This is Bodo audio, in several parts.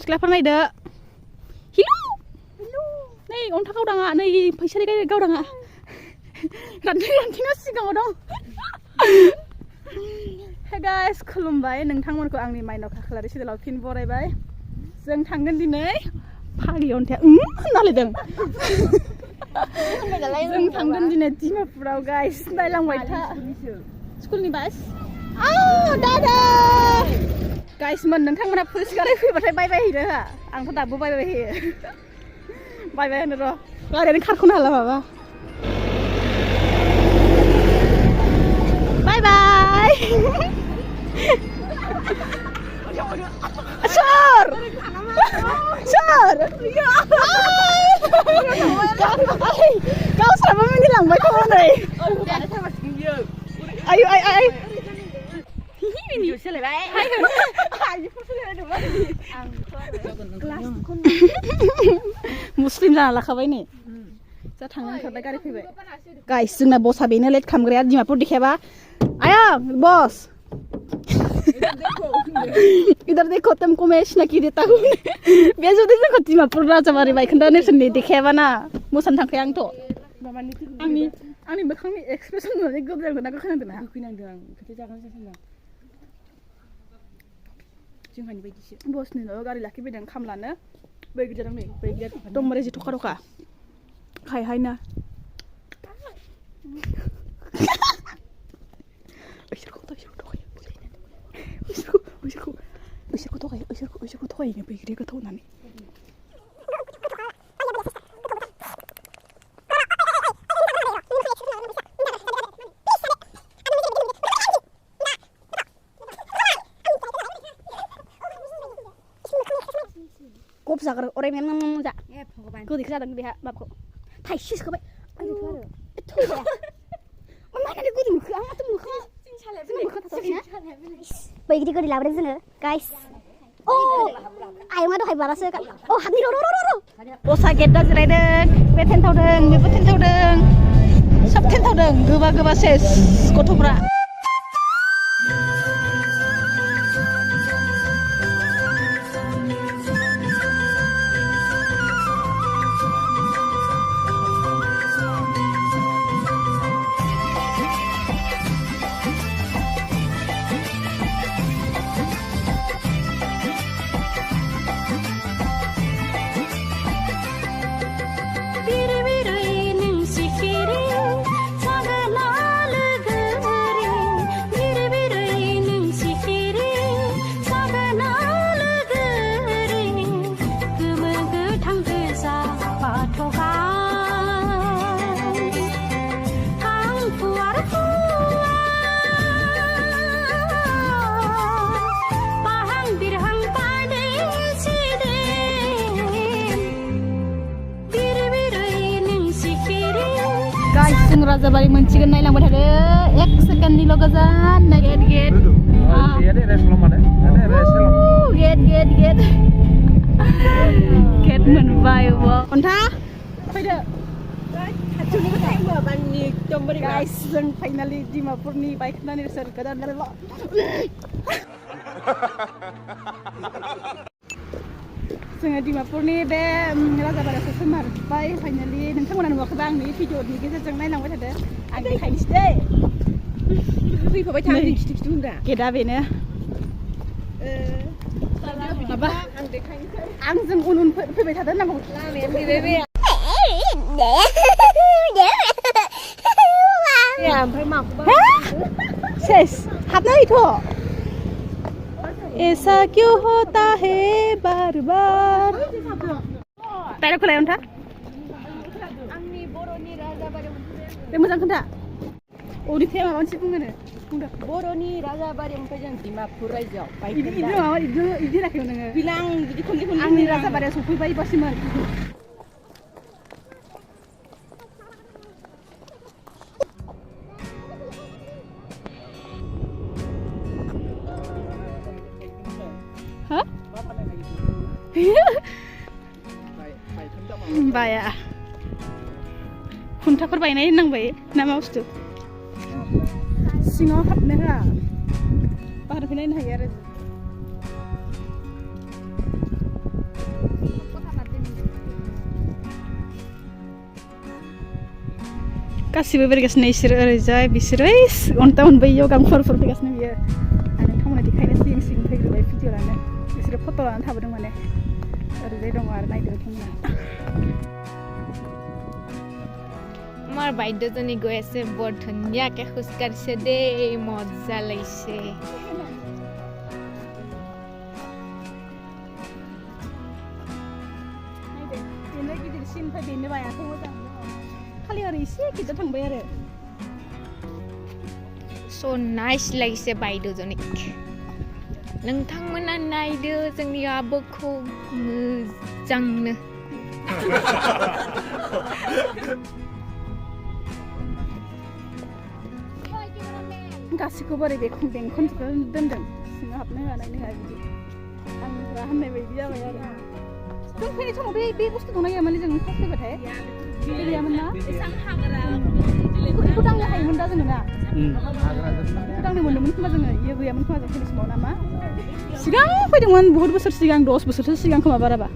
सिख्लाफोर नायदो हिलु नै अन्था गावदाङा नै फैसालि गावदाङा रानथिङा सिगाङाव दं हे गाइस खुलुमबाय नोंथांमोनखौ आंनि माइनाव खाख्लारि चेनेलाव फिन बरायबाय जों थांगोन दिनै फाग्लि अन्थाया होनलायदों जों थांगोन दिनै डिमापुराव गाइस नायलांबाय था स्कुलनि बास दादा गाइसमोन नोंथांमोना पुलिस गारि फैबाथाय बाय हैनो हा आंथ' दाबो बाय होयो बाय होनो र' गारियानो खारख'नो हाला माबा बाय Sir! Sir! Kau sama menilangbai kau ni. Ayo. Ini selesai baik. Muslim jangan lah kau ini. Saya tangan kerja kari pibai. Guys, जोंना बसा बेनो लेट खामग्राया डिमापुर दिखाबा. आया बॉस. इधर देखो तुमको मैं स्नैकी देता हूँ बेजो दे जोंखौ डिमापुर राजाबारि बायखोन्दा नेरसोननि देखायाबा ना मोसानो थांखाया आंथ' आंनि मोखांनि एक्सप्रेसन नुनानै गोब्राबना गोखोनांदों ना गोखैनांदों आं खोथा जागोन सानदों जोंहानि बायदिसो बसनि न'आव गारि लाखिबायदों खामलानो बै गिदिर नै बै गिदिर दमबारे जि थखा खायहायना Usirku tokai ini pikir ke tahu nani. Kau bisa kerja orang yang ngomong tak? Kau dikira dengan dia bapakku. Thaisis kau baik. Itu ya. Mana kan dia muka amat tu muka. Baik di kau dilabrak sana, guys. Oh, ayo ngadu hai balas kan. Oh, hati ro. Bosa gedda jeraideng, beten taudeng, beten taudeng. Sabten taudeng, goba ses gotofra. Guys, Rajabari mencikan naik lambat ada, ek second ni logasan naik get. Ada restoran mana? Ada restoran. Get. Get menbayu. Ontha? Pada. Cuma kita banyak jomber. Guys, dan finally Dimapur ni baik nani resor kadar nala. जोङो डिमापुरनि बे राजाबारियाव सफैमारबाय फाइनालि नोंथांमोना नुवाखैबा आंनि भिडिअनि गेजेरजों नायलांबाय थादो आं देखायनोसै दै फैफाबाय था आं खिथु होनदा गेटआ बेनो माबा आं देखायनोसै आंजों उन फैबाय थादो होननांगौ लामाया फैबाय बे ओमफ्राय माखौबा सेस हाबना होथ' ऐसा क्यों होता है बार-बार तारा खोलाय अन्था आंनि बर'नि राजाबारि बे मोजां खोन्था अनिफ्राय माबा मोनसे बुंनो बर'नि राजाबारि ओमफ्राय जों डिमापुर रायजोआव इदि होनाखै नोङो बिलां बिदि खनले आंनि राजाबारियाव सफैबाय बासिमोन बाया खुन्थाफोर बायनाय होननांबाय ना मा बुस्थु सिङाव हाबनो होआ बाहेरनिफ्राय नायनो हायो आरो गासिबो बेरायगासिनो इसोर ओरैजाय बिसोरो अन्ता मोनबोयो गांफोरफोर फैगासिनो बियो आरो नोंथांमोना देखायनो सिं फैग्रोबाय भिडिअ लानो बिसोरो फट' लानानै थाबोदों माने ओरैजाय दङ आरो नायदो बिथांमोना আমাৰ বাইদেউজনী গৈ আছে বৰ ধুনীয়াকৈ খোজ কাঢ়িছে দেই মজা লাগিছে बेनो बायाखै मोजां खालि ओरै एसे गिदिर थांबाय आरो स' नाइस লাগিছে বাইদেউজনীক नोंथांमोना नायदो जोंनि आब'खौ मोजांनो गासैखौबो ओरै बेंखनजोबना दोनदों सिङाव हाबनो होआ नायनो होआ बिदि आंनिफ्रा हामनाय बायदि जाबाय आरो जों फैनाय समाव बे बुस्थु दंना गैयामोन जों फार्स्ट फैबाथाय गैयामोन ना बेखौ दांनो हायोमोन दा जोङो ना बेखौ दांनो मोनदोंमोन खोमा जोङो इयो गैयामोन खोमा जों फैनाय समाव ना मा सिगां फैदोंमोन बहुत बोसोर सिगां 10 बोसोरसो सिगां खोमा बाराबा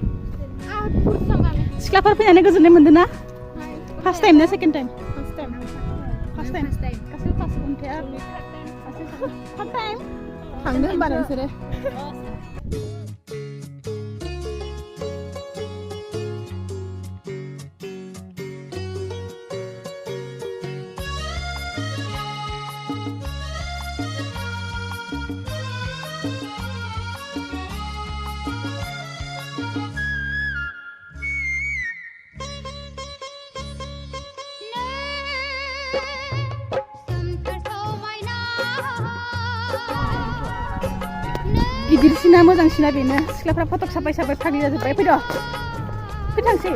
सिख्लाफोर फैनानै गोजोननाय मोनदों ना फार्स्ट टाइम ना सेकेन्ड टाइम फार्स्ट टाइम गासैबो फार्स्ट अन्थाया फार्स्ट टाइम थांदों होनबा नोंसोरो गिदिरसिना मोजांसिना बेनो सिख्लाफ्रा फटक साफाय फाग्लि जाजोब्बाय फैथांसै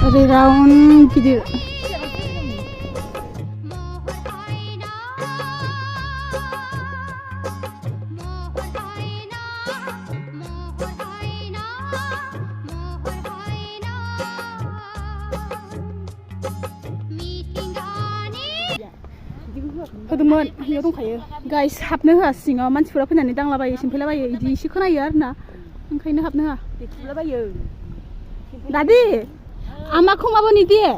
ओरै राउन्ड गिदिर होदोंमोन इयाव दंखायो गाइस हाबनो होआ सिङाव मानसिफोरा फैनानै दांलाबायो सिमफैलाबायो इदि एसे खोनायो आरोना ओंखायनो हाबनो होआ देख्रुबलाबायो दादी আমাকো মাবো নিদিয়ে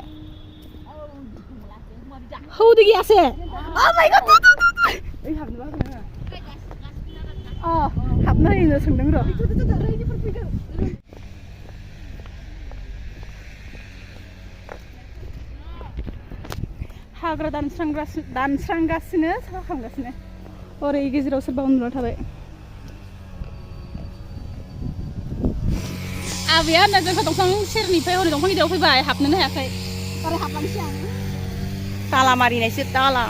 হৌদি কি আছে ও মাই গড এই হাবনো हाबनो होयो सोंदों र' हाग्रा दानस्रांगासिनो साफा खालामगासिनो ओरै गेजेराव सोरबा उन्दुना थाबाय आबैया होनना जोंखौ दंफां सेरनिफ्राय हरै दंफां गिदिराव फैबाय हाबनोनो हायाखै ओरै हाबलांसै आं ताला मारिनायसो ताला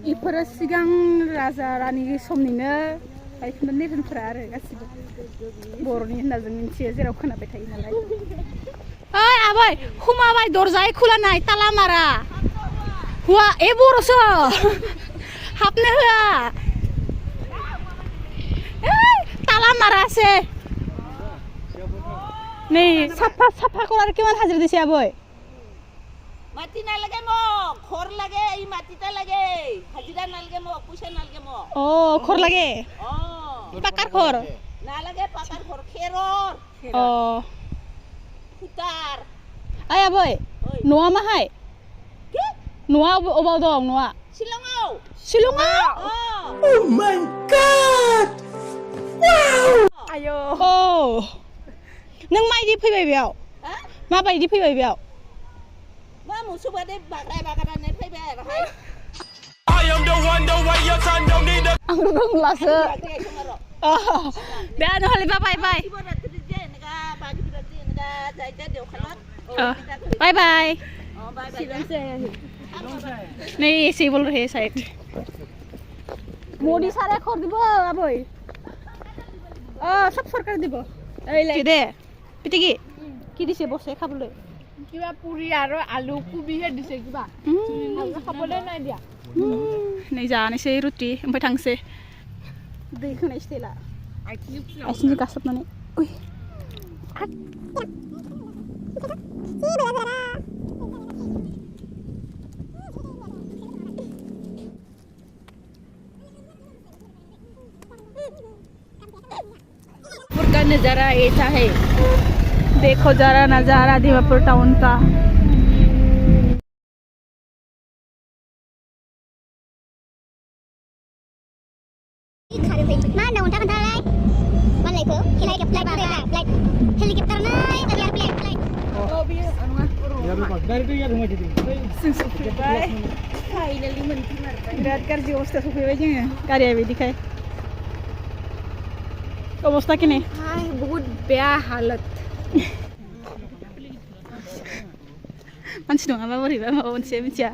इफोरो सिगां राजा रानि समनिनो बायखोन्दा नेरसोनफोरा आरो गासिबो बर'नि होनना जों मिथियो जेराव खोनाबाय थायो नालाय ओइ आबै खुमाबाय दरजाय खुलानाय ताला मारा हुआ ए बर'सो हाबनो होआ ताला मारासे नै साफा करार किमान हाजिरा दिसे आबै माटी नालागे मो खर लागे ई माटीटा लागे हाजिरा नालगे मो पैसा नालगे मो ओ खर लागे पाकार खर नालागे पाकार खर खेरर ओ फुटार आय आबै न'आ माहाय के न'आ अबाव दं न'आ शिलंआव ओ माय गॉड वाव आयो ओ नों माबायदि फैबाय बेयाव माबायदि फैबाय बेयाव मा मोसौ बादे बाग्राने फैबाय आरोहाय I am the one the way your son don't need a आं रोंलासो दा नहले बाय बाय बाय बाय नै एसे बोल रहे साइड मोदी सारे कर দিব আবই সব সরকার দিব এই লাই দে পিটিকি কি দিছে বছে খাবলৈ কিবা পুৰি আৰু আলু কুবিহে দিছে কিবা খাবলৈ নাই দিয়া नै जानोसै रुटि ओमफ्राय थांसै दैखौ नायस्तेला आइसिनि गासोबनानै उइ का नज़ारा ऐसा है देखो जरा नज़ारा दीमापुर टाउन का Mana unta kan dalai mana itu helikopter flight helikopter naik tadi flight oh biar anu mah dari itu ya rumah jadi finally mentimar lihat kerja অবস্থা সফিয়ে যাচ্ছে গাড়ি আইবে দেখাই অবস্থা কিনে বহুত বেয়া হালত मानसि नङाबा बोरैबा माबा मोनसे मिथिया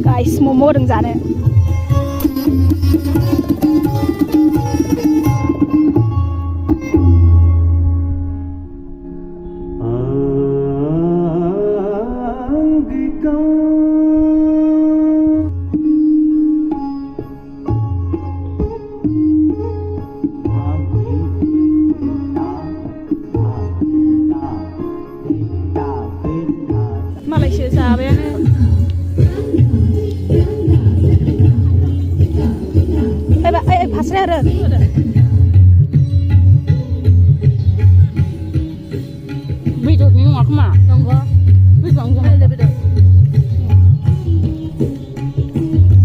guys momo dong जानो Malaysia sahabatnya pasrah ada. Video ni mau kemana? Tunggu. Video tunggu. Ada video.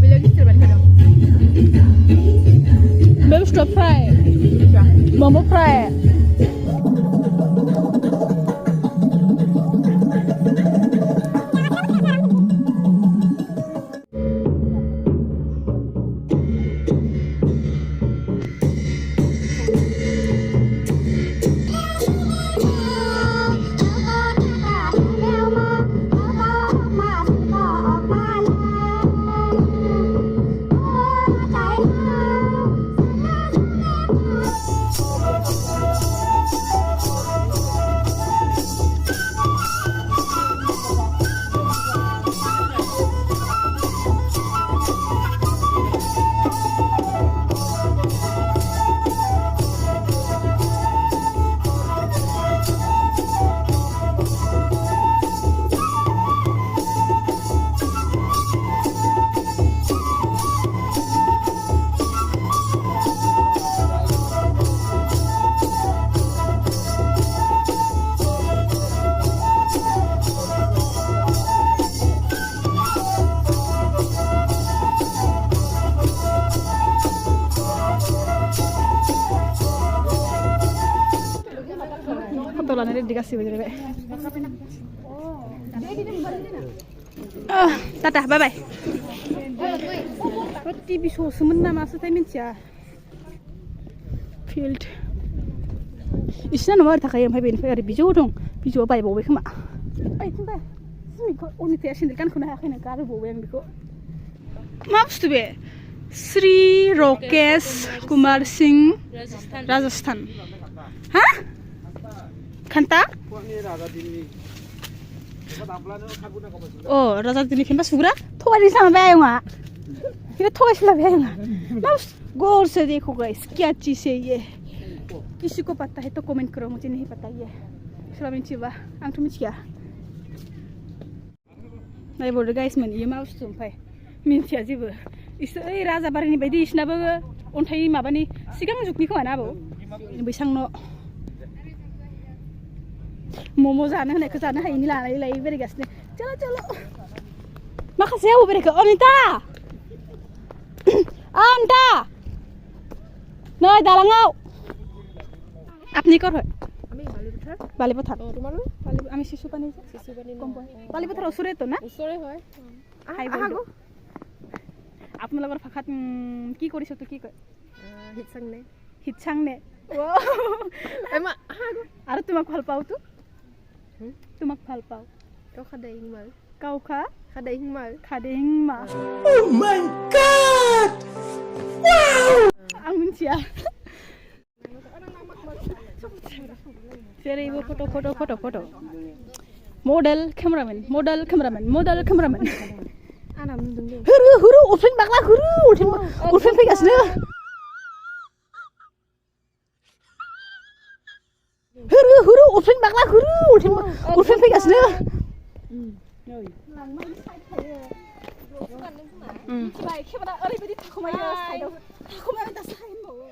Video kita berapa dong? Baru stop fry. Momo fry. Tolannya dikasih begini, Pak. Dadah, bye bye. Roti bisu semen nama saya mincia. Field. Isinya nomor tak kayak yang bener ada bisu dong, bisu apa ya bawa kemana? Tunggu, sini kau ini tiada sendiri kan kena haknya kalau bawa yang bisu. Maaf tuh be, Sri Rakesh Kumar Singh Rajasthan ha khanta oh raja dini phimba sugra thoi sama bayunga ini thoi sila bayunga mas गौर से देखो गाइस क्या चीज है ये किसी को पता है तो कमेंट करो मुझे नहीं पता ये सोरबा मिथिबा आंथ' मिथिया नायबोदो गाइस मोन इयो मा बुस्थु ओमफ्राय मिथिया जेबो इसोर ओइ राजाबारिनि बायदि इसनाबो अन्थाइ माबानि सिगां जुगनि खोमा ना आबौ बैसां न' मम' जानो होनायखौ जानो हायिनि लानाय लायै बेरायगासिनो चलो चलो माखासे आबौ बेरायखो अनिता आन्टा नै दालाङाव আপনি ক'ত হয় আমি বালিপথাৰ আমি শিশুপানী বালিপথাৰ ওচৰেতো না ওচৰে হয় আপোনালোকৰ ভাষাত কি কৰিছে তো কি কয় হিতচাংনে আৰু তোমাক ভাল পাওঁ তো তোমাক ভাল পাওঁ কাউখা খাদেহিংমাল oh my god आं मिथिया जेरैबो फट' मडेल केमेरामेन हुरु उल्फेन बाग्ला हुरु उल्फेन फैगासिनो हुरु उल्फेन बाग्ला हुरु उल्फेन फैगासिनो मिथिबाय केमेरा ओरैबायदि थाखुमायो साइडआव थाखुमानानै दासो हायनबावो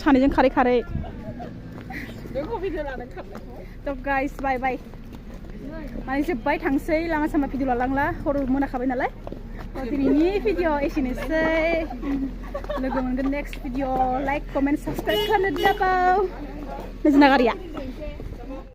सानैजों खारै तो गाइस बाय बाय माने जोब्बाय थांसै लामा सामा भिडिअ लालांला हर मोनाखाबाय नालाय दिनैनि भिडिअ एसेनोसै लोगो मोनगोन next video like comment subscribe खालामनो दाबाव नोजोरना गारिया